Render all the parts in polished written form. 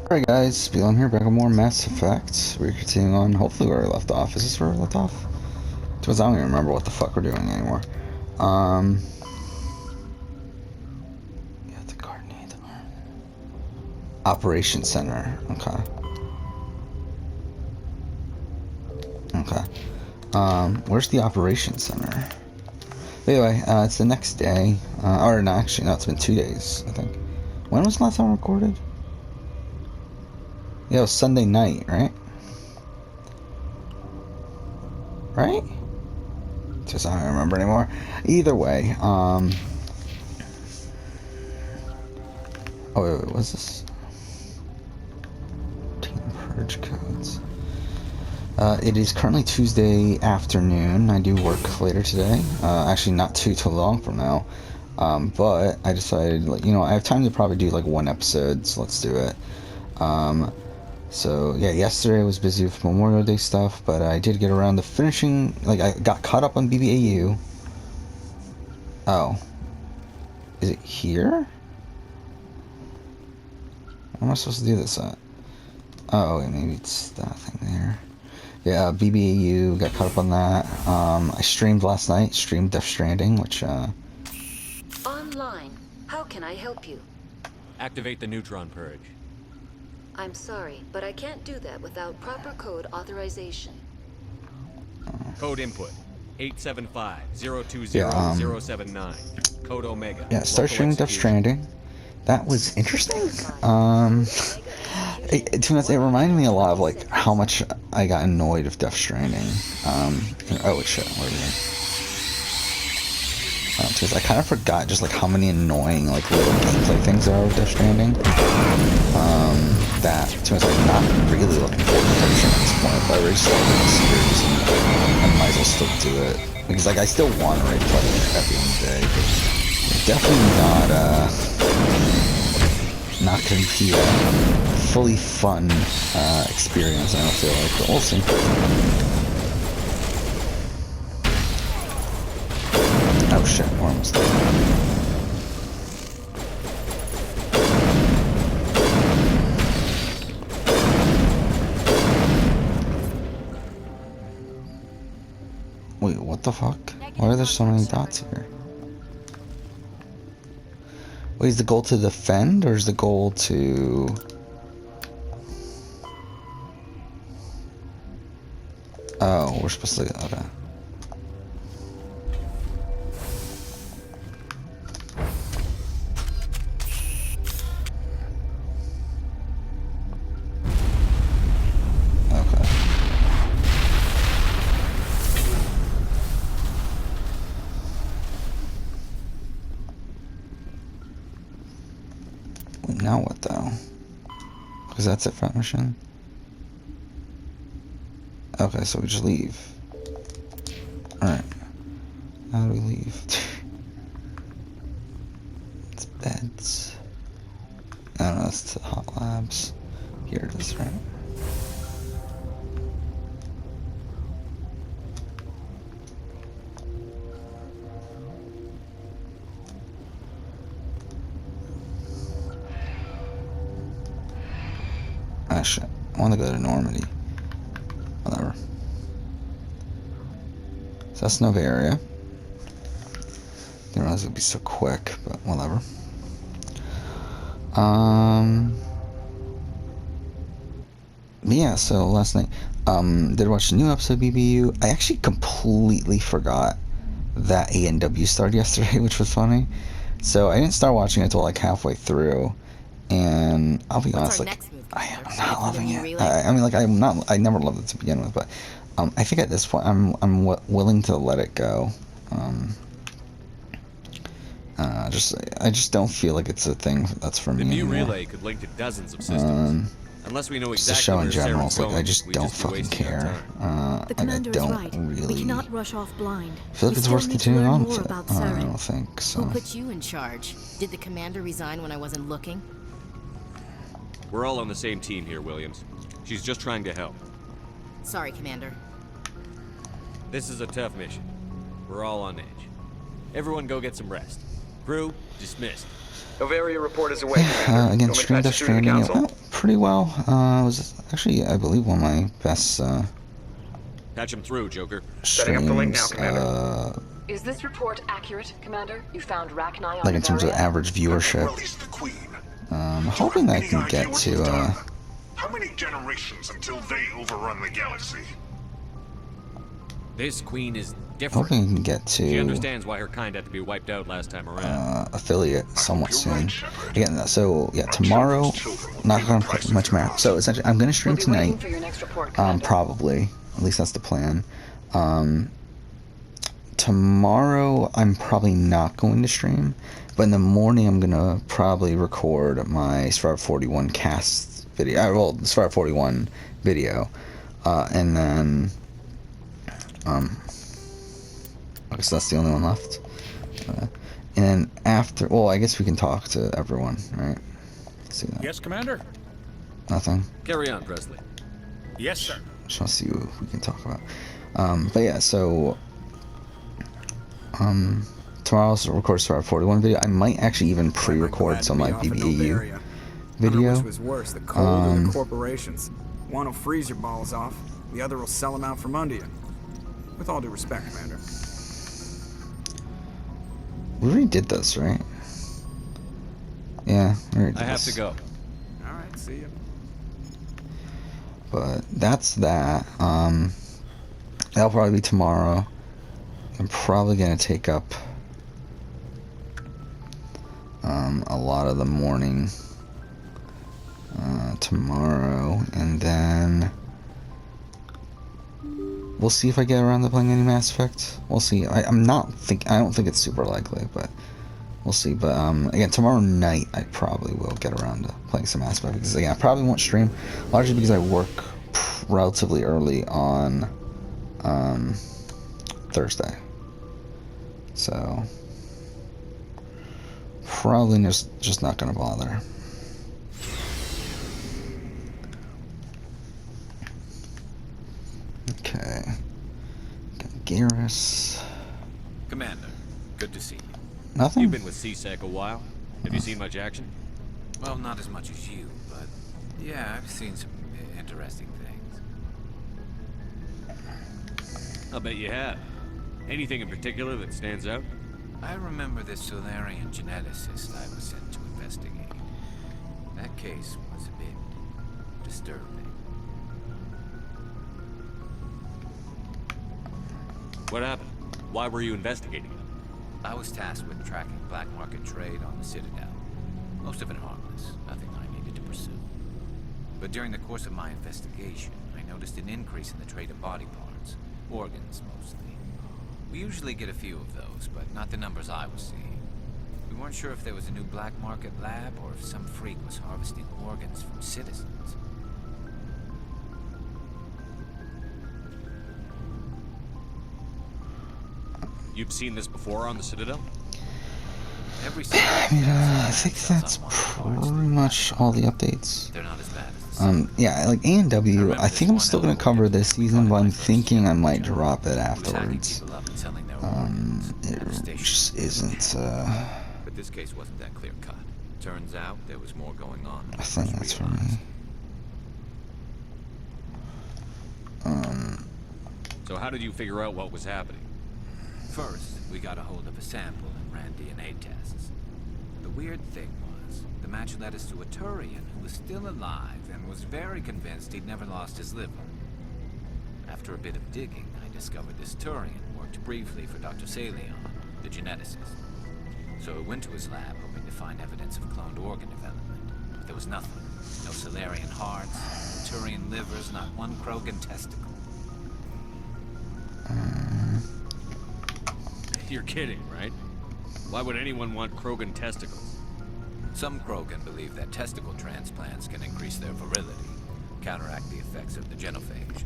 Alright guys, Spiel here, back with more Mass Effect. We're continuing on, hopefully where we left off. Is this where we left off? Because I don't even remember what the fuck we're doing anymore. Yeah, the coordinate. Operations Center, okay. Okay. Where's the Operations Center? Anyway, it's the next day. Or no, actually, no, it's been 2 days, I think. When was the last time I recorded? Yeah, it was Sunday night, right? Right? Just I don't remember anymore. Either way, oh wait, what's this? Team Purge codes. It is currently Tuesday afternoon. I do work later today. Actually, not too long from now. But I decided, like, you know, I have time to probably do like one episode, so let's do it. So yeah, yesterday I was busy with Memorial Day stuff, but I did get around to finishing. Like, I got caught up on BBAU. Oh, is it here? What am I supposed to do this at? Oh, wait, maybe it's that thing there. Yeah, BBAU, got caught up on that. I streamed last night, streamed Death Stranding, which, Online. How can I help you? Activate the neutron purge. I'm sorry, but I can't do that without proper code authorization. Code input 875-020-079. Code Omega. yeah, start streaming Death Stranding. That was interesting. To be honest, it reminded me a lot of, like, how much I got annoyed with Death Stranding. Oh shit, where are we going? Because I kind of forgot just, like, how many annoying, like, little gameplay things there are with Death Stranding. That, to be honest, I'm not really looking forward to finishing at this point, but I already started the series, and I might as well still do it. Because, like, I still want to play it at the end of the day, but definitely not going to be a fully fun experience, I don't feel like, but we'll see. Oh shit, we're almost there. Wait, what the fuck? Why are there so many dots here? Wait, is the goal to defend, or is the goal to... Oh, we're supposed to... Okay. Now what though? Because that's it for that mission. Okay, so we just leave. Alright. How do we leave? It's beds. I don't know, it's the hot labs. Here it is, right? Ah, shit. I want to go to Normandy. Whatever. So that's Noveria. Didn't realize it would be so quick, but whatever. Yeah, so last night, did watch the new episode of BBU. I actually completely forgot that ANW started yesterday, which was funny. So I didn't start watching it until like halfway through. And I'll be honest, like, I am not loving it. I mean, like, I never loved it to begin with, but I think at this point I'm willing to let it go. I just don't feel like it's a thing that's for me The new anymore. relay could link to dozens of systems. Unless we know Just the exactly show where in general, it's like, I going, just we'd don't be fucking wasting our care. time. The Like, I commander is don't right. really... We cannot rush off blind. I feel like We it's still worth need to continuing learn on more with it. about I Saren. don't think so. Who put you in charge? Did the commander resign when I wasn't looking? We're all on the same team here, Williams. She's just trying to help. Sorry, Commander. This is a tough mission. We're all on edge. Everyone go get some rest. Crew, dismissed. Noveria report is away, Commander. Again, Want me to stream patch Death you through to the Stranding, it council? went pretty well. It was actually, I believe, one of my best Patch him through, Joker. Setting up the link now, streams. Commander. Is this report accurate, Commander? You found Rachni on Like in terms of Noveria? average viewership. Release the Queen. Hoping I Any can idea get what to, you've done? How many generations until they overrun the galaxy? This queen is different. hoping I can get She to understands why her kind had to be wiped out last time around. affiliate somewhat You're soon. right, Shepard. Again, so yeah, tomorrow, not gonna put much matter. So essentially, I'm gonna stream We'll be waiting tonight. for your next report, Commander. Probably. At least that's the plan. Tomorrow, I'm probably not going to stream, but in the morning, I'm gonna probably record my Survivor 41 cast video. Well, Survivor 41 video, and then I guess that's the only one left. And then after, well, I guess we can talk to everyone, right? Let's see that. Yes, Commander? Nothing. Carry on, Presley. Yes, sir. Just want to see what we can talk about. But yeah, so tomorrow's record Survivor 41 video. I might actually even pre-record some like BBAU video. Which was worse, the cold or the corporations? One will freeze your balls off, the other will sell them out from under you. With all due respect, Commander. We already did this, right? Yeah, we already did I have this. to go. All right, see you. But that's that. That'll probably be tomorrow. I'm probably gonna take up a lot of the morning tomorrow, and then we'll see if I get around to playing any Mass Effect. We'll see. I don't think it's super likely, but we'll see. But again, tomorrow night I probably will get around to playing some Mass Effect, because again, I probably won't stream, largely because I work relatively early on Thursday. So probably just not gonna bother. Okay. Got Garrus. Commander, good to see you. Nothing? You've been with CSEC a while. Have you seen much action? Well, not as much as you, but yeah, I've seen some interesting things. I'll bet you have. Anything in particular that stands out? I remember this Solarian geneticist I was sent to investigate. That case was a bit disturbing. What happened? Why were you investigating it? I was tasked with tracking black market trade on the Citadel. Most of it harmless, nothing I needed to pursue. But during the course of my investigation, I noticed an increase in the trade of body parts, organs mostly. We usually get a few of those, but not the numbers I was seeing. We weren't sure if there was a new black market lab or if some freak was harvesting organs from citizens. You've seen this before on the Citadel? Every I think that's pretty much all the updates. They're not as bad as the Yeah, like A&W, I think I'm still gonna cover this season, but I'm thinking I might drop it afterwards. It just isn't, But this case wasn't that clear cut. Turns out there was more going on. I think that's for me. So how did you figure out what was happening? First, we got a hold of a sample and ran DNA tests. The weird thing was, the match led us to a Turian who was still alive and was very convinced he'd never lost his liver. After a bit of digging, I discovered this Turian worked briefly for Dr. Salion, the geneticist. So I went to his lab hoping to find evidence of cloned organ development. But there was nothing. No Solarian hearts, no Turian livers, not one Krogan testicle. You're kidding, right? Why would anyone want Krogan testicles? Some Krogan believe that testicle transplants can increase their virility, counteract the effects of the genophage.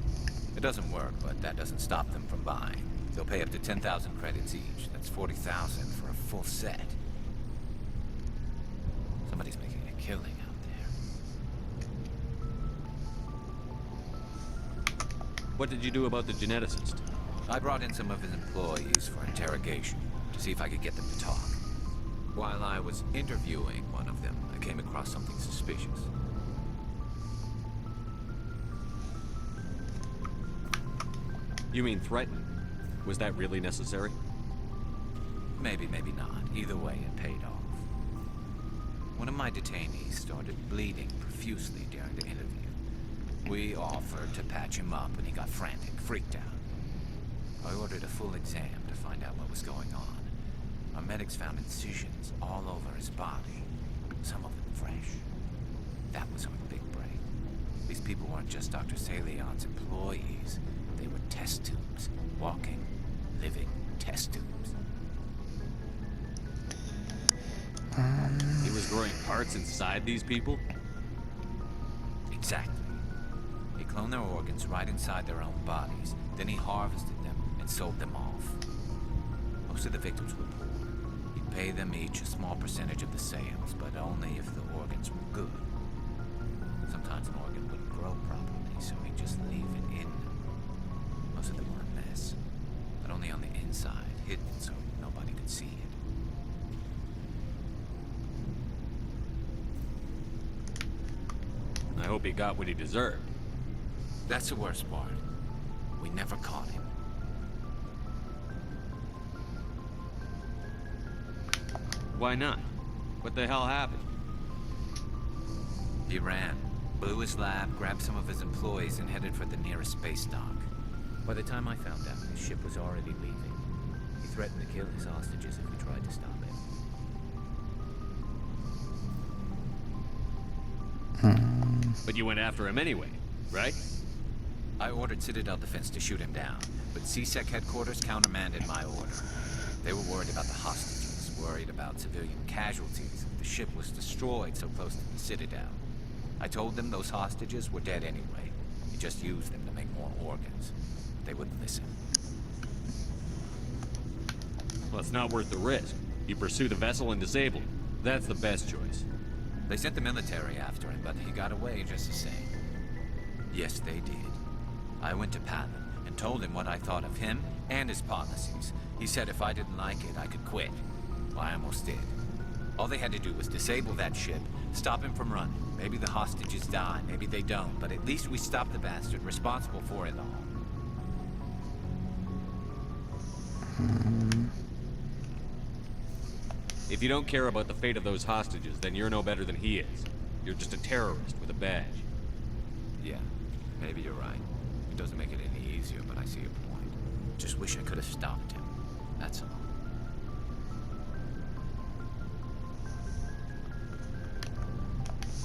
It doesn't work, but that doesn't stop them from buying. They'll pay up to 10,000 credits each. That's 40,000 for a full set. Somebody's making a killing out there. What did you do about the geneticist? I brought in some of his employees for interrogation, to see if I could get them to talk. While I was interviewing one of them, I came across something suspicious. You mean threaten? Was that really necessary? Maybe, maybe not. Either way, it paid off. One of my detainees started bleeding profusely during the interview. We offered to patch him up and he got frantic, freaked out. I ordered a full exam to find out what was going on. Our medics found incisions all over his body, some of them fresh. That was our big break. These people weren't just Dr. Salion's employees. They were test tubes. Walking, living test tubes. He was growing parts inside these people? Exactly. He cloned their organs right inside their own bodies. Then he harvested them and sold them off. Most of the victims were poor. He'd pay them each a small percentage of the sales, but only if the organs were good. Sometimes an organ wouldn't grow properly, so he'd just leave it in them. Most of them were a mess, but only on the inside, hidden so nobody could see it. I hope he got what he deserved. That's the worst part. We never caught him. Why not? What the hell happened? He ran, blew his lab, grabbed some of his employees, and headed for the nearest space dock. By the time I found out, his ship was already leaving. He threatened to kill his hostages if we tried to stop him. But you went after him anyway, right? I ordered Citadel Defense to shoot him down, but CSEC headquarters countermanded my order. They were worried about the hostages, worried about civilian casualties if the ship was destroyed so close to the Citadel. I told them those hostages were dead anyway. He just used them to make more organs. They wouldn't listen. Well, it's not worth the risk. You pursue the vessel and disable him. That's the best choice. They sent the military after him, but he got away just the same. Yes, they did. I went to Patton and told him what I thought of him and his policies. He said if I didn't like it, I could quit. Well, I almost did. All they had to do was disable that ship, stop him from running. Maybe the hostages die, maybe they don't, but at least we stopped the bastard responsible for it all. If you don't care about the fate of those hostages, then you're no better than he is. You're just a terrorist with a badge. Yeah, maybe you're right. It doesn't make it any easier, but I see your point. Just wish I could have stopped him. That's all.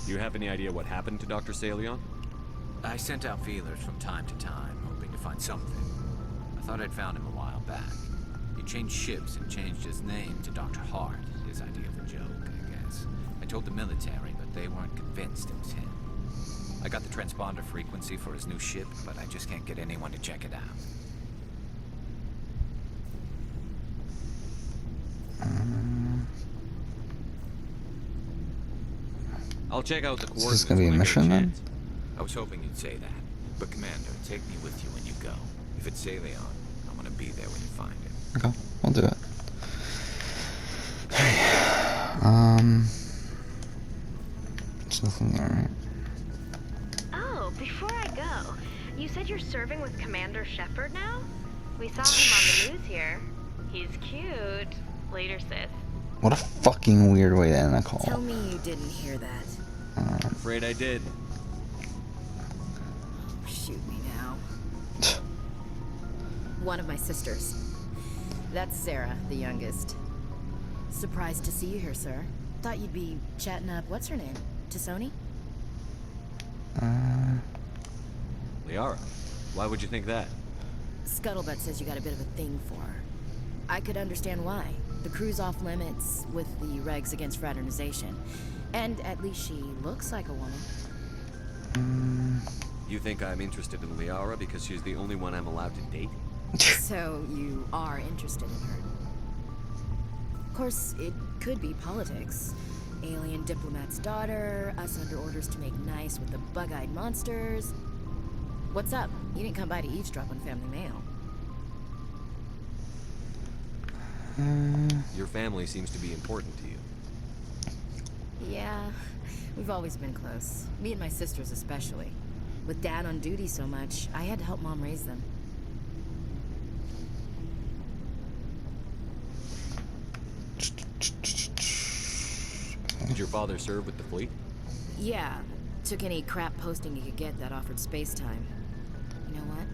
Do you have any idea what happened to Dr. Salion? I sent out feelers from time to time, hoping to find something. I thought I'd found him a while back. He changed ships and changed his name to Dr. Hart, his idea of a joke, I guess. I told the military, but they weren't convinced it was him. I got the transponder frequency for his new ship, but I just can't get anyone to check it out. I'll check out the Is coordinates. this gonna be a when I get mission then? chance. I was hoping you'd say that. But Commander, take me with you when you go. If it's Salion, I want to be there when you find him. Okay, we'll do it. There's nothing there, right? Oh, before I go, you said you're serving with Commander Shepard now? We saw him on the news here. He's cute. Later, Sith. What a fucking weird way to end a call. Tell me you didn't hear that. I'm afraid I did. Shoot me now. One of my sisters. That's Sarah, the youngest. Surprised to see you here, sir. Thought you'd be chatting up, what's her name? Tassoni? Liara, why would you think that? Scuttlebutt says you got a bit of a thing for her. I could understand why. The crew's off limits with the regs against fraternization. And at least she looks like a woman. You think I'm interested in Liara because she's the only one I'm allowed to date? So you are interested in her. Of course, it could be politics. Alien diplomat's daughter, us under orders to make nice with the bug-eyed monsters. What's up? You didn't come by to eavesdrop on family mail. Your family seems to be important to you. Yeah, we've always been close. Me and my sisters especially. With Dad on duty so much, I had to help Mom raise them. Did your father serve with the fleet? Yeah, took any crap posting he could get that offered space time. You know what?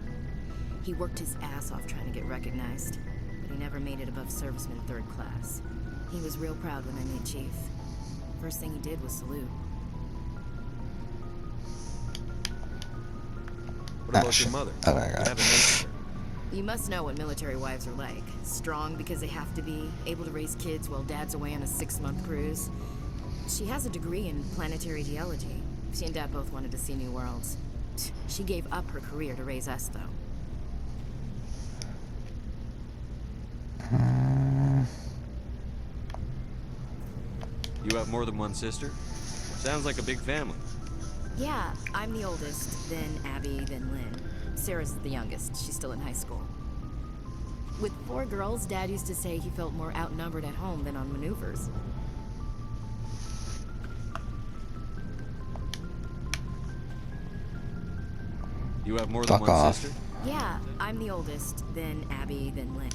He worked his ass off trying to get recognized, but he never made it above serviceman 3rd class. He was real proud when I met Chief. First thing he did was salute. What about your mother? Oh my You god. haven't mentioned her. You must know what military wives are like. Strong because they have to be, able to raise kids while Dad's away on a 6-month cruise. She has a degree in planetary geology. She and Dad both wanted to see new worlds. She gave up her career to raise us, though. You have more than one sister? Sounds like a big family. Yeah, I'm the oldest, then Abby, then Lynn. Sarah's the youngest. She's still in high school. With 4 girls, Dad used to say he felt more outnumbered at home than on maneuvers. You have more than Fuck one off. sister? Yeah, I'm the oldest, then Abby, then Lynn.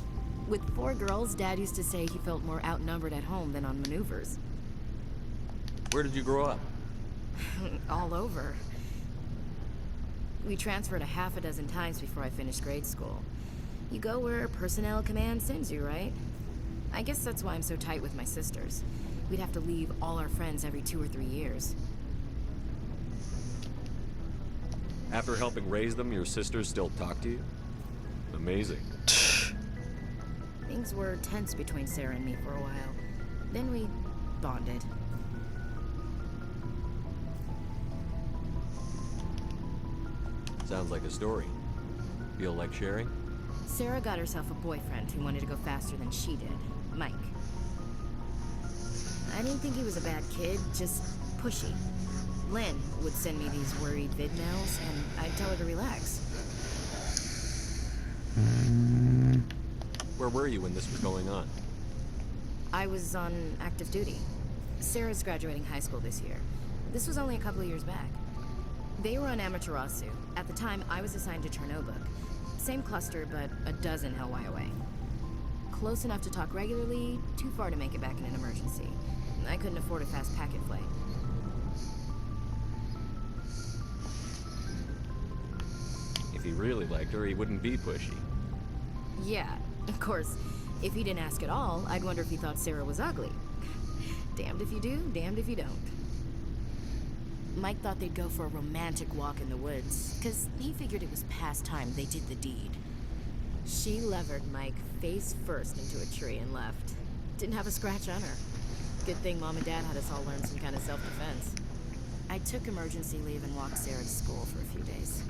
With 4 girls, Dad used to say he felt more outnumbered at home than on maneuvers. Where did you grow up? All over. We transferred a half a dozen times before I finished grade school. You go where personnel command sends you, right? I guess that's why I'm so tight with my sisters. We'd have to leave all our friends every 2 or 3 years. After helping raise them, your sisters still talk to you? Amazing. Things were tense between Sarah and me for a while. Then we bonded. Sounds like a story. Feel like sharing? Sarah got herself a boyfriend who wanted to go faster than she did, Mike. I didn't think he was a bad kid, just pushy. Lynn would send me these worried vid mails, and I'd tell her to relax. Where were you when this was going on? I was on active duty. Sarah's graduating high school this year. This was only a couple of years back. They were on Amaterasu. At the time, I was assigned to Chernobog. Same cluster, but a dozen Hellwire away. Close enough to talk regularly, too far to make it back in an emergency. I couldn't afford a fast packet flight. If he really liked her, he wouldn't be pushy. Yeah, of course. If he didn't ask at all, I'd wonder if he thought Sarah was ugly. Damned if you do, damned if you don't. Mike thought they'd go for a romantic walk in the woods, because he figured it was past time they did the deed. She levered Mike face first into a tree and left. Didn't have a scratch on her. Good thing Mom and Dad had us all learn some kind of self-defense. I took emergency leave and walked Sarah to school for a few days.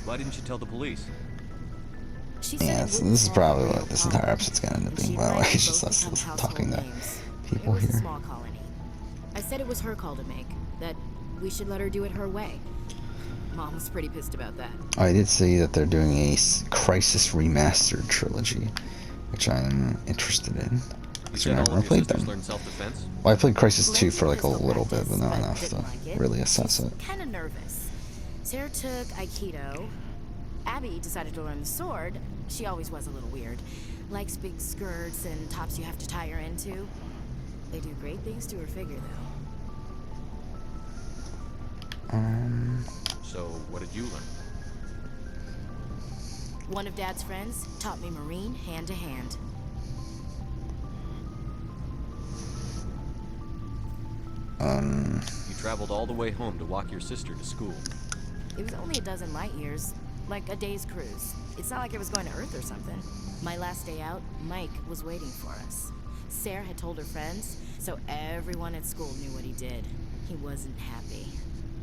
Why didn't you tell the police? She said Yeah, it so wouldn't this is solve the probably real what this problem, entire episode's gonna end up and being. she'd By the way, write it's just both us become talking to household names. people It was a here. small colony. I said it was her call to make, that we should let her do it her way. Mom was pretty pissed about that. I did see that they're doing a Crisis Remastered trilogy, which I'm interested in. You Because said I all never of your played sisters them. learned self-defense? Well, I played Crisis 2 Lynn for like a pistol little bit, but practice, not enough didn't to like it. really assess She's it. kind of nervous. Sarah took Aikido. Abby decided to learn the sword. She always was a little weird. Likes big skirts and tops you have to tie her into. They do great things to her figure, though. So, what did you learn? One of Dad's friends taught me Marine hand to hand. You traveled all the way home to walk your sister to school. It was only a dozen light years, like a day's cruise. It's not like I was going to Earth or something. My last day out, Mike was waiting for us. Sarah had told her friends, so everyone at school knew what he did. He wasn't happy.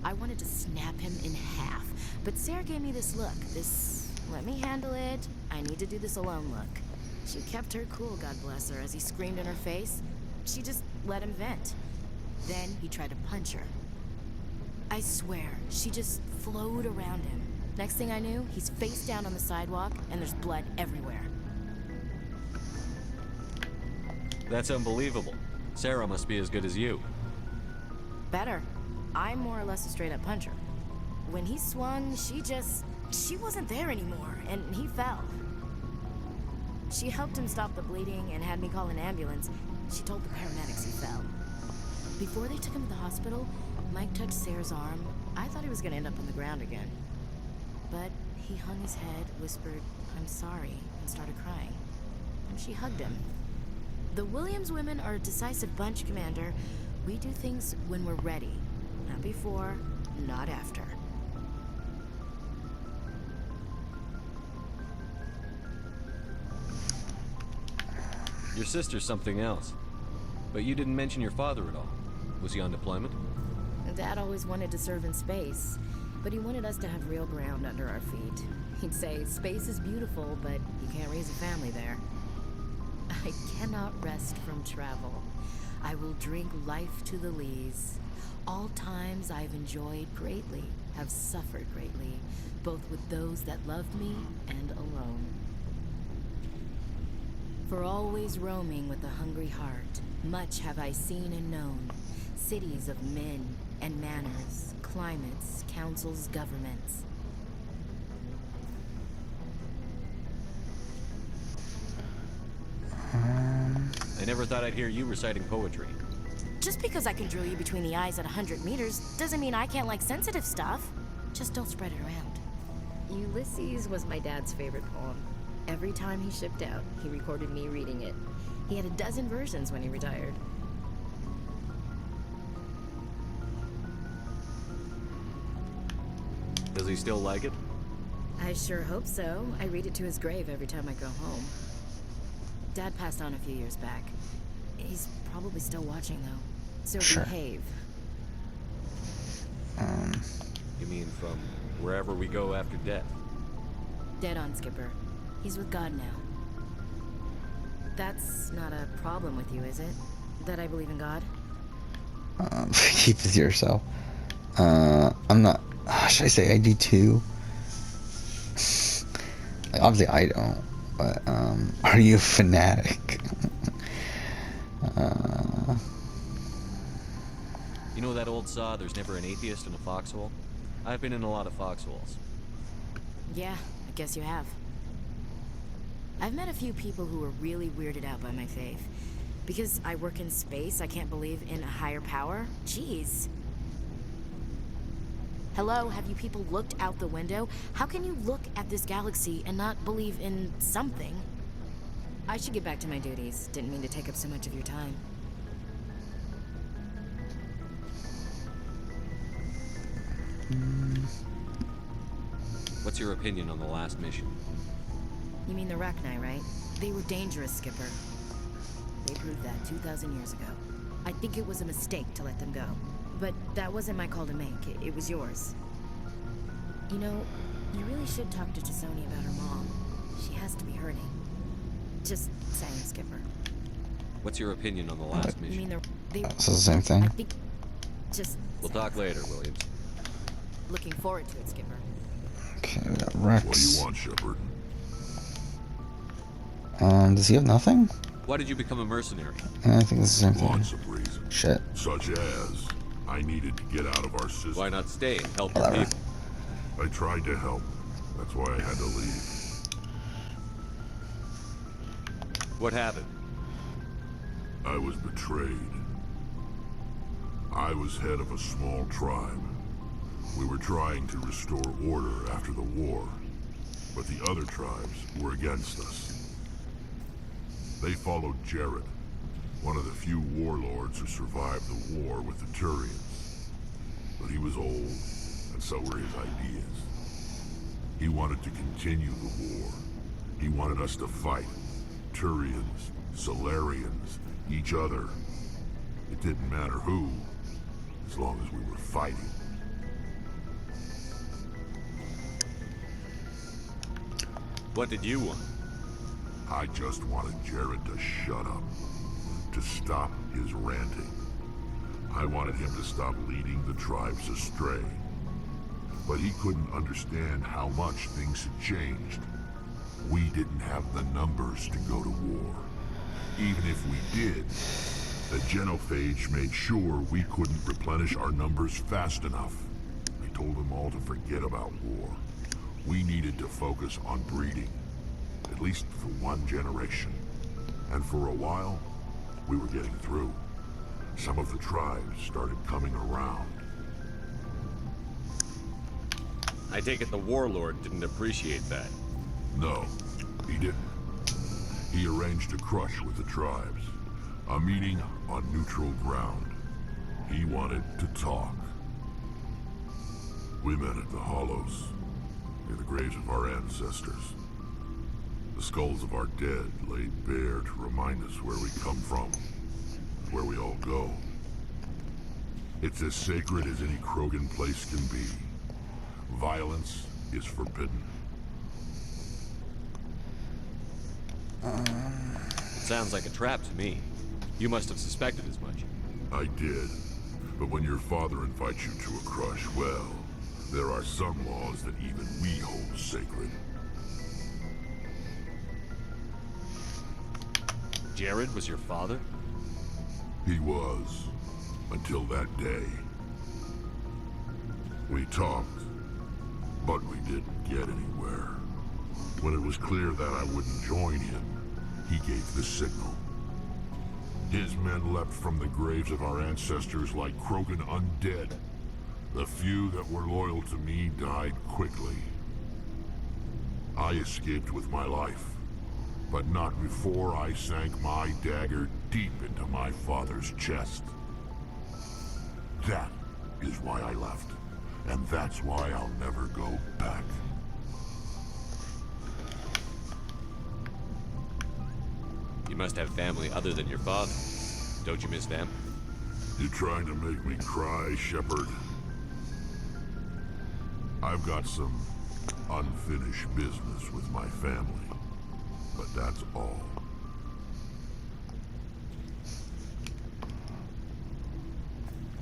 I wanted to snap him in half, but Sarah gave me this look, this let me handle it, I need to do this alone look. She kept her cool, God bless her, as he screamed in her face. She just let him vent. Then he tried to punch her. I swear, she just flowed around him. Next thing I knew, he's face down on the sidewalk, and there's blood everywhere. That's unbelievable. Sarah must be as good as you. Better. I'm more or less a straight-up puncher. When he swung, she wasn't there anymore, and he fell. She helped him stop the bleeding and had me call an ambulance. She told the paramedics he fell. Before they took him to the hospital, Mike touched Sarah's arm. I thought he was gonna end up on the ground again. But he hung his head, whispered, "I'm sorry," and started crying. And she hugged him. The Williams women are a decisive bunch, Commander. We do things when we're ready. Not before, not after. Your sister's something else. But you didn't mention your father at all. Was he on deployment? Dad always wanted to serve in space, but he wanted us to have real ground under our feet. He'd say, space is beautiful, but you can't raise a family there. I cannot rest from travel. I will drink life to the lees. All times I've enjoyed greatly, have suffered greatly, both with those that loved me and alone. For always roaming with a hungry heart, much have I seen and known. Cities of men and manners, climates, councils, governments. I never thought I'd hear you reciting poetry. Just because I can drill you between the eyes at 100 meters doesn't mean I can't like sensitive stuff. Just don't spread it around. Ulysses was my dad's favorite poem. Every time he shipped out, he recorded me reading it. He had a dozen versions when he retired. Does he still like it? I sure hope so. I read it to his grave every time I go home. Dad passed on a few years back. He's probably still watching, though. So Sure. behave. You mean from wherever we go after death? Dead on, Skipper. He's with God now. That's not a problem with you, is it? That I believe in God? Keep it to yourself. I'm not. Should I say I do too? Like, obviously I don't. But are you a fanatic? You know that old saw, there's never an atheist in a foxhole? I've been in a lot of foxholes. Yeah, I guess you have. I've met a few people who are really weirded out by my faith. Because I work in space, I can't believe in a higher power? Jeez. Hello, have you people looked out the window? How can you look at this galaxy and not believe in something? I should get back to my duties. Didn't mean to take up so much of your time. What's your opinion on the last mission? You mean the Rachni, right? They were dangerous, Skipper. They proved that 2,000 years ago. I think it was a mistake to let them go. But that wasn't my call to make. It was yours. You know, you really should talk to Chisoni about her mom. She has to be hurting. Just saying, Skipper. What's your opinion on the last You mission? mean they It's the same thing. I think... Just We'll saying. talk later, Williams. Looking forward to it, Skipper. Okay, we got What do Rex. you want, Shepard? Does he have nothing? Why did you become a mercenary? Yeah, I think it's the same thing. Lots of reasons. Shit. Such as, I needed to get out of our system. Why not stay and help your Whatever. people? I tried to help. That's why I had to leave. What happened? I was betrayed. I was head of a small tribe. We were trying to restore order after the war, but the other tribes were against us. They followed Jared, one of the few warlords who survived the war with the Turians. But he was old, and so were his ideas. He wanted to continue the war. He wanted us to fight. Turians, Solarians, each other. It didn't matter who, as long as we were fighting. What did you want? I just wanted Jared to shut up, to stop his ranting. I wanted him to stop leading the tribes astray. but he couldn't understand how much things had changed. We didn't have the numbers to go to war. Even if we did, the genophage made sure we couldn't replenish our numbers fast enough. They told them all to forget about war. We needed to focus on breeding, at least for one generation. And for a while, we were getting through. Some of the tribes started coming around. I take it the warlord didn't appreciate that. No, he didn't. He arranged a crush with the tribes. A meeting on neutral ground. He wanted to talk. We met at the Hollows, near the graves of our ancestors. The skulls of our dead laid bare to remind us where we come from, and where we all go. It's as sacred as any Krogan place can be. Violence is forbidden. Sounds like a trap to me. You must have suspected as much. I did. But when your father invites you to a crush, well, there are some laws that even we hold sacred. Jared was your father? He was, until that day. We talked, but we didn't get anywhere. When it was clear that I wouldn't join him, he gave the signal. His men leapt from the graves of our ancestors like Krogan undead. The few that were loyal to me died quickly. I escaped with my life, but not before I sank my dagger deep into my father's chest. That is why I left, and that's why I'll never go back. You must have family other than your father. Don't you miss them? You trying to make me cry, Shepard? I've got some unfinished business with my family, but that's all.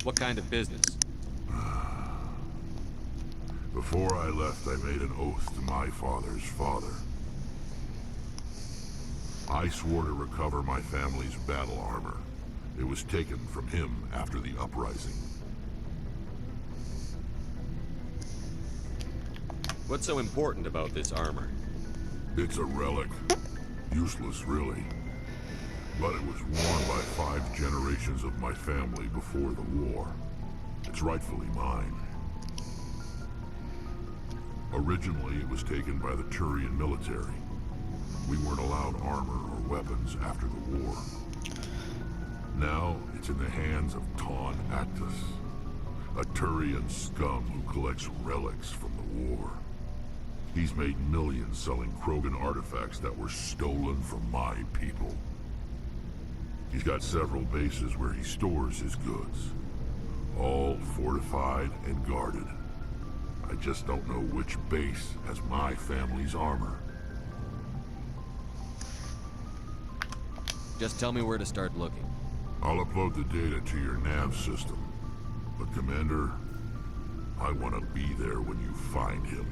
What kind of business? Before I left, I made an oath to my father's father. I swore to recover my family's battle armor. It was taken from him after the uprising. What's so important about this armor? It's a relic. Useless, really. But it was worn by 5 generations of my family before the war. It's rightfully mine. Originally, it was taken by the Turian military. We weren't allowed armor or weapons after the war. Now, it's in the hands of Ton Actus, a Turian scum who collects relics from the war. He's made millions selling Krogan artifacts that were stolen from my people. He's got several bases where he stores his goods, all fortified and guarded. I just don't know which base has my family's armor. Just tell me where to start looking. I'll upload the data to your nav system. But Commander, I want to be there when you find him.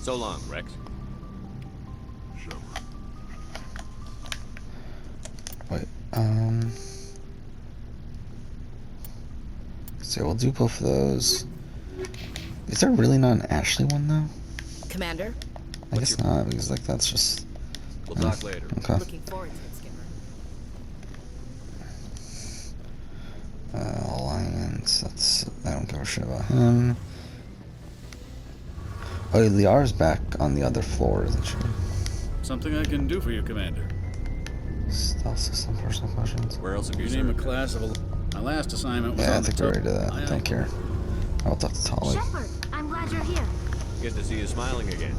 So long, Rex. Shepard. Wait, so we'll do both of those. Is there really not an Ashley one, though? Commander? I guess not, because, like, that's just... We'll talk later. Okay. Looking forward to it, Skipper. Alliance, that's... I don't give a shit about him. Oh, Liara's back on the other floor, isn't she? Something I can do for you, Commander. Stealth system, personal questions. Where else have you You name a served? class of... My last assignment was Yeah, I on the think we already did that. top- Thank you. I'll talk to Tali. Shepard, I'm glad you're here. Good to see you smiling again.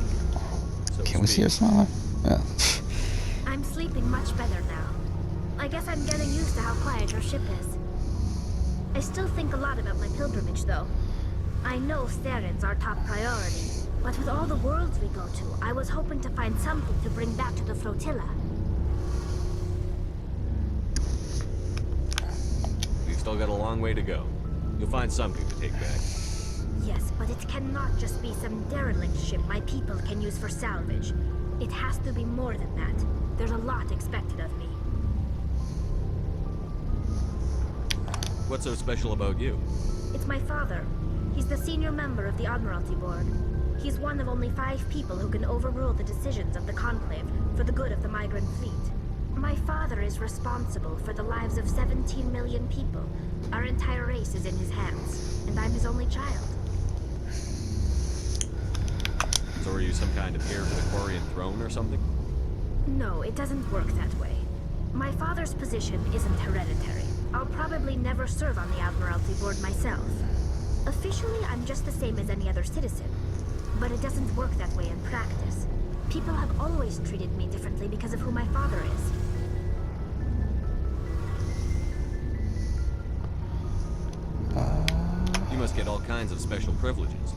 So Can we see her speak. smiling? Yeah. I'm sleeping much better now. I guess I'm getting used to how quiet your ship is. I still think a lot about my pilgrimage, though. I know Theron's our top priority, but with all the worlds we go to, I was hoping to find something to bring back to the flotilla. We've still got a long way to go. You'll find something to take back. Yes, but it cannot just be some derelict ship my people can use for salvage. It has to be more than that. There's a lot expected of me. What's so special about you? It's my father. He's the senior member of the Admiralty Board. He's one of only 5 people who can overrule the decisions of the Conclave for the good of the migrant fleet. My father is responsible for the lives of 17 million people. Our entire race is in his hands, and I'm his only child. So are you some kind of heir to the Quarian throne or something? No, it doesn't work that way. My father's position isn't hereditary. I'll probably never serve on the Admiralty Board myself. Officially, I'm just the same as any other citizen. But it doesn't work that way in practice. People have always treated me differently because of who my father is. You must get all kinds of special privileges.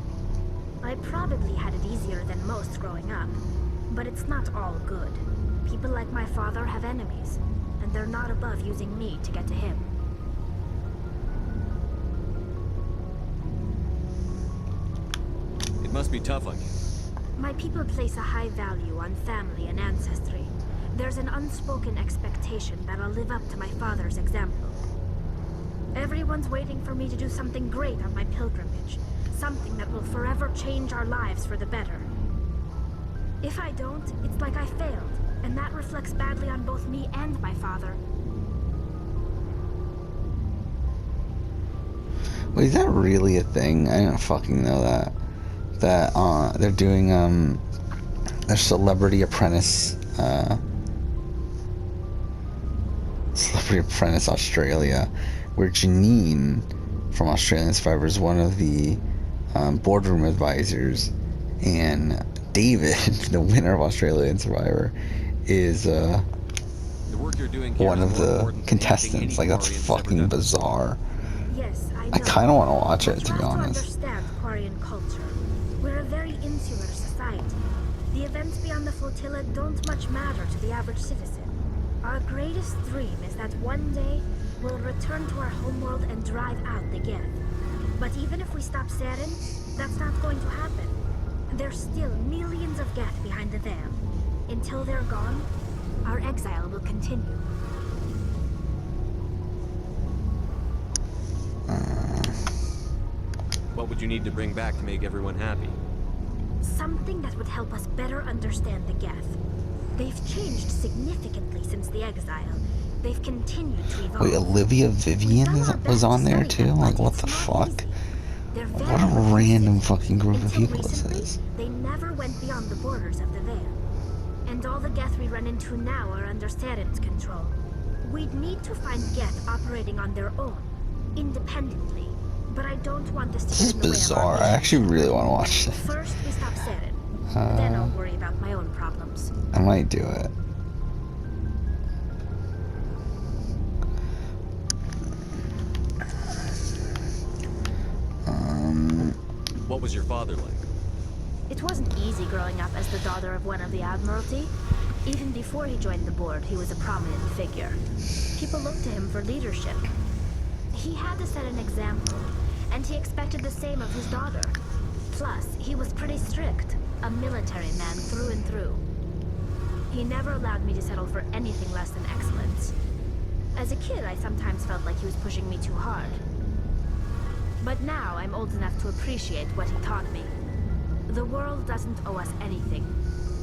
I probably had it easier than most growing up, but it's not all good. People like my father have enemies, and they're not above using me to get to him. It must be tough on you. My people place a high value on family and ancestry. There's an unspoken expectation that I'll live up to my father's example. Everyone's waiting for me to do something great on my pilgrimage. Something that will forever change our lives for the better. If I don't, it's like I failed, and that reflects badly on both me and my father. Wait, is that really a thing? I didn't fucking know that. They're doing their Celebrity Apprentice Australia, where Janine from Australian Survivor is one of the boardroom advisors, and David, the winner of Australian Survivor, is The work you're doing here one is of more the important than contestants. anything Like, any that's Quarian's ever fucking done. bizarre. Yes, I know. I kind of want to watch it, to be You have to honest. understand Quarian culture. We're a very insular society. The events beyond the flotilla don't much matter to the average citizen. Our greatest dream is that one day we'll return to our homeworld and drive out the Geth. But even if we stop Saren, that's not going to happen. There's still millions of Geth behind the veil. Until they're gone, our exile will continue. What would you need to bring back to make everyone happy? Something that would help us better understand the Geth. They've changed significantly since the exile. They've continued to evolve. Wait, Olivia Vivian was on there too? Like, what the fuck? What a random fucking group of people this is. They never went beyond the borders of the Veil. And all the Geth we run into now are under Saren's control. We'd need to find Geth operating on their own, independently. But I don't want this to This is get in the way of our bizarre. I actually really want to watch this. First, we stop Saren. Then I'll worry about my own problems. I might do it. What was your father like? It wasn't easy growing up as the daughter of one of the Admiralty. Even before he joined the board, he was a prominent figure. People looked to him for leadership. He had to set an example, and he expected the same of his daughter. Plus, he was pretty strict, a military man through and through. He never allowed me to settle for anything less than excellence. As a kid, I sometimes felt like he was pushing me too hard. But now I'm old enough to appreciate what he taught me. The world doesn't owe us anything.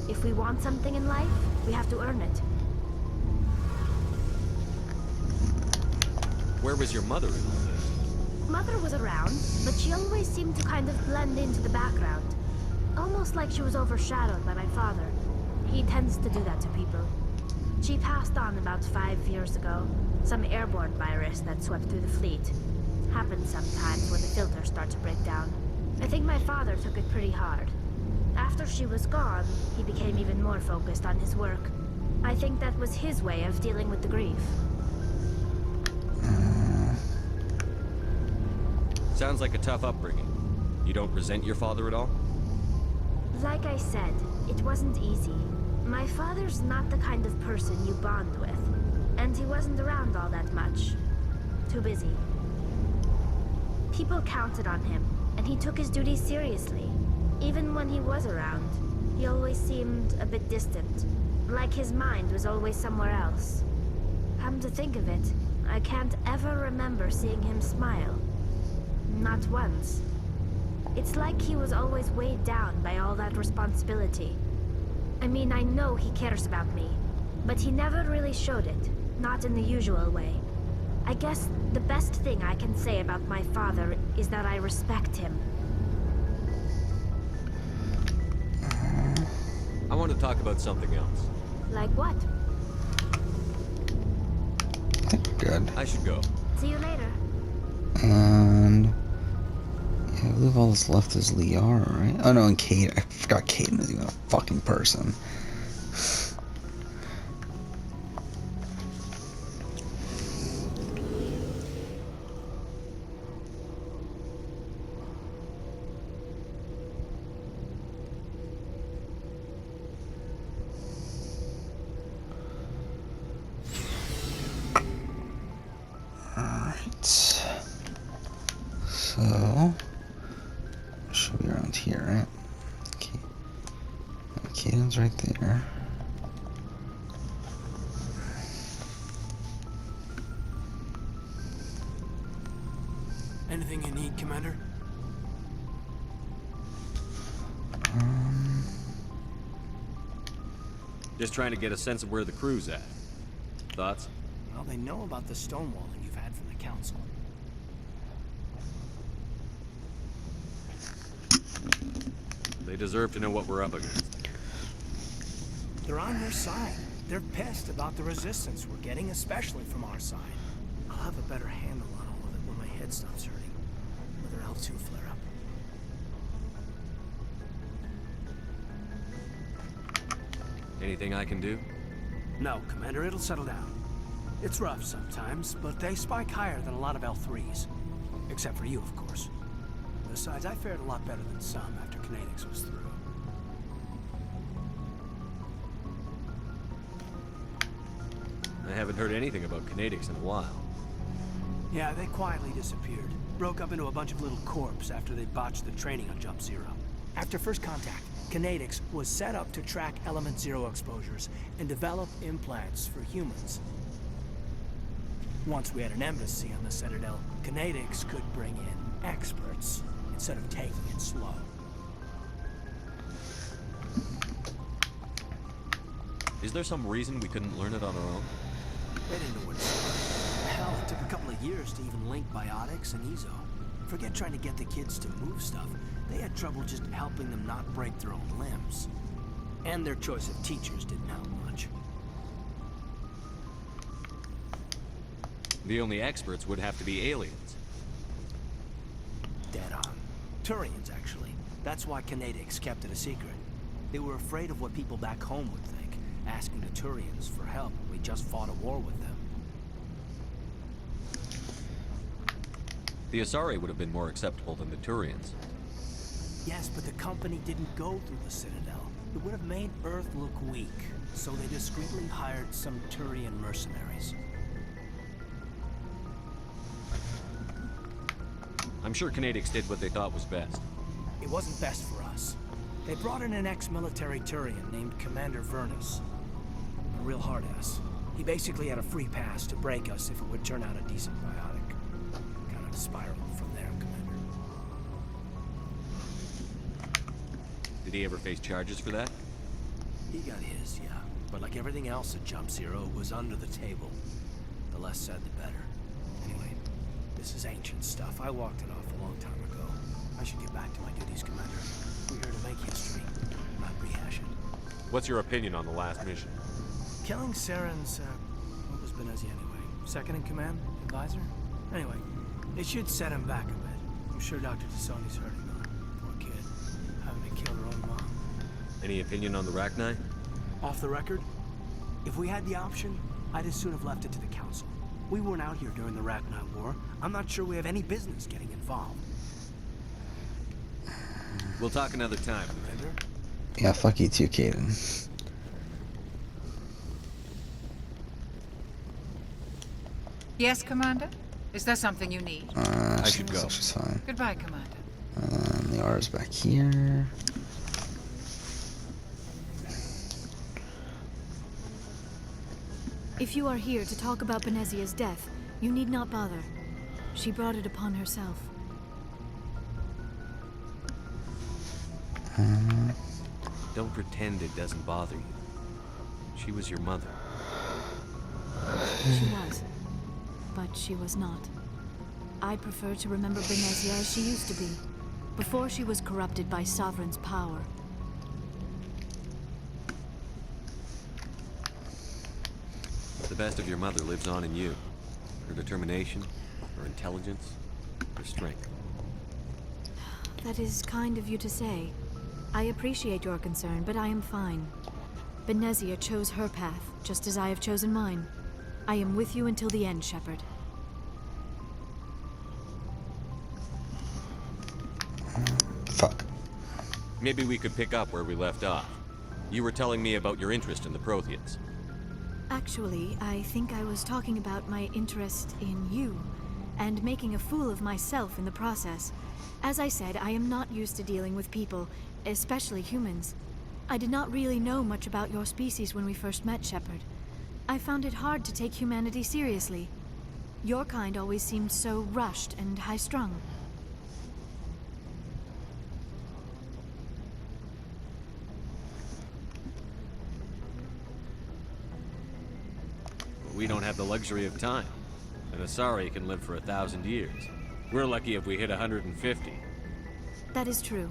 If we want something in life, we have to earn it. Where was your mother in all this? Mother was around, but she always seemed to kind of blend into the background. Almost like she was overshadowed by my father. He tends to do that to people. She passed on about 5 years ago. Some airborne virus that swept through the fleet. Happens sometimes when the filters start to break down. I think my father took it pretty hard. After she was gone, he became even more focused on his work. I think that was his way of dealing with the grief. Sounds like a tough upbringing. You don't resent your father at all? Like I said, it wasn't easy. My father's not the kind of person you bond with. And he wasn't around all that much. Too busy. People counted on him, and he took his duties seriously. Even when he was around, he always seemed a bit distant, like his mind was always somewhere else. Come to think of it, I can't ever remember seeing him smile. Not once. It's like he was always weighed down by all that responsibility. I mean, I know he cares about me, but he never really showed it, not in the usual way. I guess the best thing I can say about my father is that I respect him. I want to talk about something else. Like what? I think we're good. I should go. See you later. And yeah, I believe all that's left is Liara, right? Oh no, and Kate. I forgot Kaden is even a fucking person. So, should be around here, right? Okay. Caden's right there. Anything you need, Commander? Just trying to get a sense of where the crew's at. Thoughts? Well, they know about the stonewalling you've had from the Council. They deserve to know what we're up against. They're on your side. They're pissed about the resistance we're getting, especially from our side. I'll have a better handle on all of it when my head stops hurting. Whether L2 flare up. Anything I can do? No, Commander, it'll settle down. It's rough sometimes, but they spike higher than a lot of L3s. Except for you, of course. Besides, I fared a lot better than some after Kinetics was through. I haven't heard anything about Kinetics in a while. Yeah, they quietly disappeared. Broke up into a bunch of little corps after they botched the training on Jump Zero. After first contact, Kinetics was set up to track Element Zero exposures and develop implants for humans. Once we had an embassy on the Citadel, Kinetics could bring in experts instead of taking it slow. Is there some reason we couldn't learn it on our own? They didn't know where to start. Hell, it took a couple of years to even link biotics and Ezo. Forget trying to get the kids to move stuff. They had trouble just helping them not break their own limbs. And their choice of teachers didn't help much. The only experts would have to be aliens. Dead on. Turians, actually. That's why Kinetics kept it a secret. They were afraid of what people back home would think, asking the Turians for help when we just fought a war with them. The Asari would have been more acceptable than the Turians. Yes, but the company didn't go through the Citadel. It would have made Earth look weak, so they discreetly hired some Turian mercenaries. I'm sure Kinetics did what they thought was best. It wasn't best for us. They brought in an ex-military Turian named Commander Vernus. A real hard-ass. He basically had a free pass to break us if it would turn out a decent biotic. Kind of spiraled from there, Commander. Did he ever face charges for that? He got his, yeah. But like everything else at Jump Zero, it was under the table. The less said, the better. Anyway, this is ancient stuff. I walked it off a long time ago. I should get back to my duties, Commander. We're here to make history, not rehash it. What's your opinion on the last mission? Killing Saren's, what was Benezi anyway? Second in command? Advisor? Anyway, it should set him back a bit. I'm sure Dr. Tassoni's hurting though. Poor kid. Having to kill her own mom. Any opinion on the Rachni? Off the record, if we had the option, I'd as soon have left it to the Council. We weren't out here during the Rachni War. I'm not sure we have any business getting involved. We'll talk another time, Commander. Yeah, fuck you too, Kaden. Yes, Commander? Is there something you need? I should go. She's fine. Goodbye, Commander. The R's back here. If you are here to talk about Benezia's death, you need not bother. She brought it upon herself. Don't pretend it doesn't bother you. She was your mother. She was. But she was not. I prefer to remember Benezia as she used to be, before she was corrupted by Sovereign's power. The best of your mother lives on in you. Her determination, her intelligence, her strength. That is kind of you to say. I appreciate your concern, but I am fine. Benezia chose her path, just as I have chosen mine. I am with you until the end, Shepard. Fuck. Maybe we could pick up where we left off. You were telling me about your interest in the Protheans. Actually, I think I was talking about my interest in you, and making a fool of myself in the process. As I said, I am not used to dealing with people, especially humans. I did not really know much about your species when we first met, Shepard. I found it hard to take humanity seriously. Your kind always seemed so rushed and high-strung. We don't have the luxury of time. An Asari can live for 1,000 years. We're lucky if we hit 150. That is true.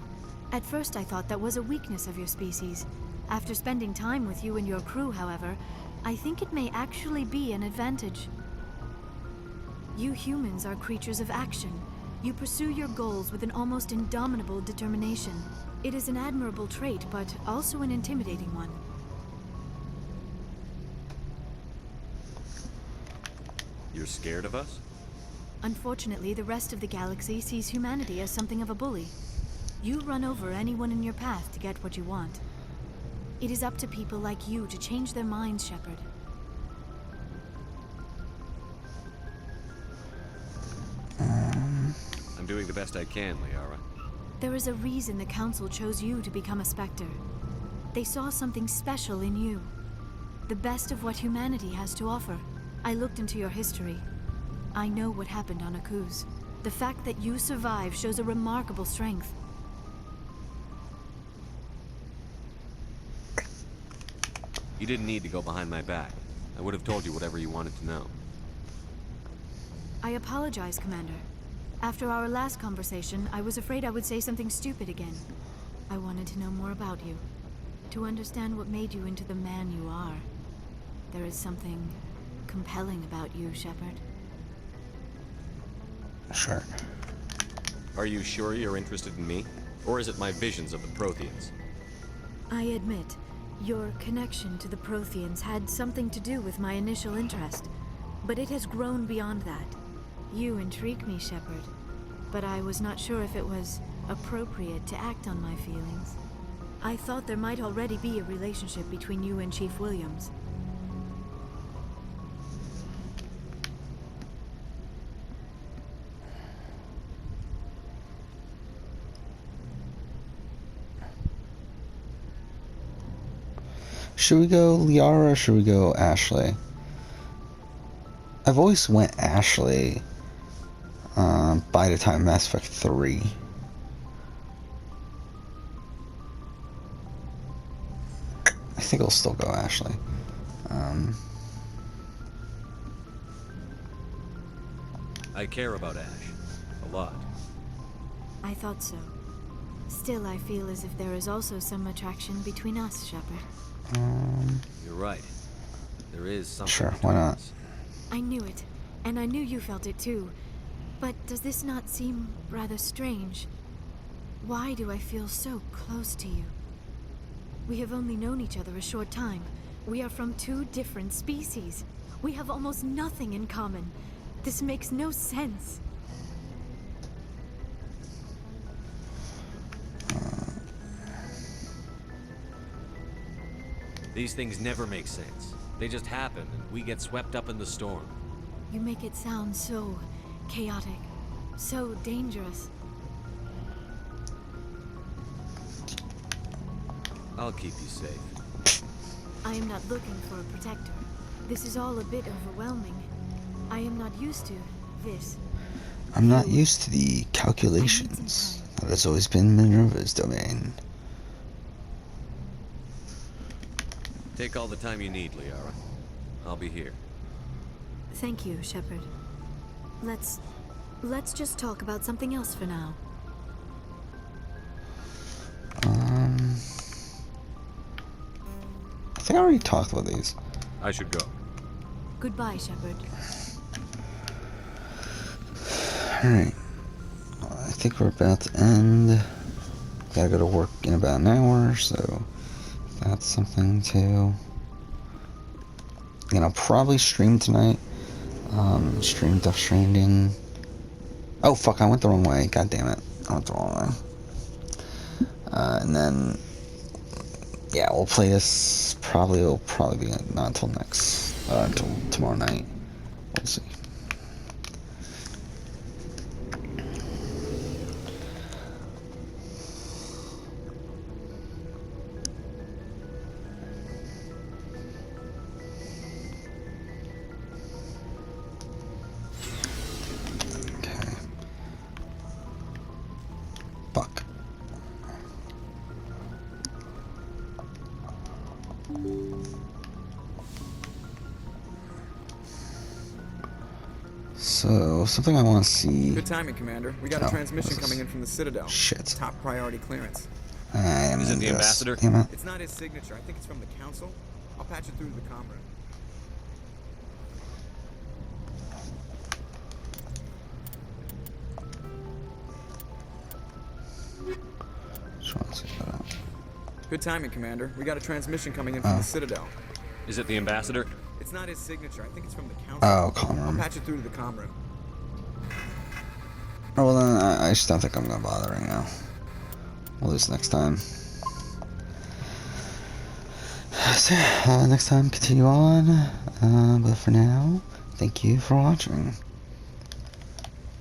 At first I thought that was a weakness of your species. After spending time with you and your crew, however, I think it may actually be an advantage. You humans are creatures of action. You pursue your goals with an almost indomitable determination. It is an admirable trait, but also an intimidating one. You're scared of us? Unfortunately, the rest of the galaxy sees humanity as something of a bully. You run over anyone in your path to get what you want. It is up to people like you to change their minds, Shepard. I'm doing the best I can, Liara. There is a reason the Council chose you to become a Spectre. They saw something special in you. The best of what humanity has to offer. I looked into your history. I know what happened on Akuz. The fact that you survived shows a remarkable strength. You didn't need to go behind my back. I would have told you whatever you wanted to know. I apologize, Commander. After our last conversation, I was afraid I would say something stupid again. I wanted to know more about you. To understand what made you into the man you are. There is something compelling about you, Shepard. Sure. Are you sure you're interested in me? Or is it my visions of the Protheans? I admit, your connection to the Protheans had something to do with my initial interest, but it has grown beyond that. You intrigue me, Shepard, but I was not sure if it was appropriate to act on my feelings. I thought there might already be a relationship between you and Chief Williams. Should we go Liara or should we go Ashley? I've always went Ashley by the time Mass Effect 3. I think I'll still go Ashley. I care about Ash. A lot. I thought so. Still, I feel as if there is also some attraction between us, Shepard. You're right. There is something. Sure, why not? I knew it, and I knew you felt it too. But does this not seem rather strange? Why do I feel so close to you? We have only known each other a short time. We are from two different species. We have almost nothing in common. This makes no sense. These things never make sense. They just happen, and we get swept up in the storm. You make it sound so chaotic. so dangerous. I'll keep you safe. I am not looking for a protector. This is all a bit overwhelming. I am not used to this. I'm not used to the calculations. That has always been Minerva's domain. Take all the time you need, Liara. I'll be here. Thank you, Shepard. Let's just talk about something else for now. I think I already talked about these. I should go. Goodbye, Shepard. Alright. I think we're about to end. Gotta go to work in about an hour, so that's something to... And I'll probably stream tonight. Stream Death Stranding. Oh fuck, I went the wrong way. God damn it. I went the wrong way. And then... Yeah, we'll play this. It'll probably be not until until tomorrow night. We'll see. So, something I want to see... Good timing, Commander. We got a transmission coming in from the Citadel. Shit. Top priority clearance. Is it the ambassador? It's not his signature. I think it's from the Council. I'll patch it through to the comm room. Just want to see that out. Good timing, Commander. We got a transmission coming in from the Citadel. Is it the ambassador? It's not his signature. I think it's from the Council. Oh, comm room. I'll patch it through to the comm room. Oh, well then, I just don't think I'm gonna bother right now. We'll do this next time. So, next time, continue on. But for now, thank you for watching.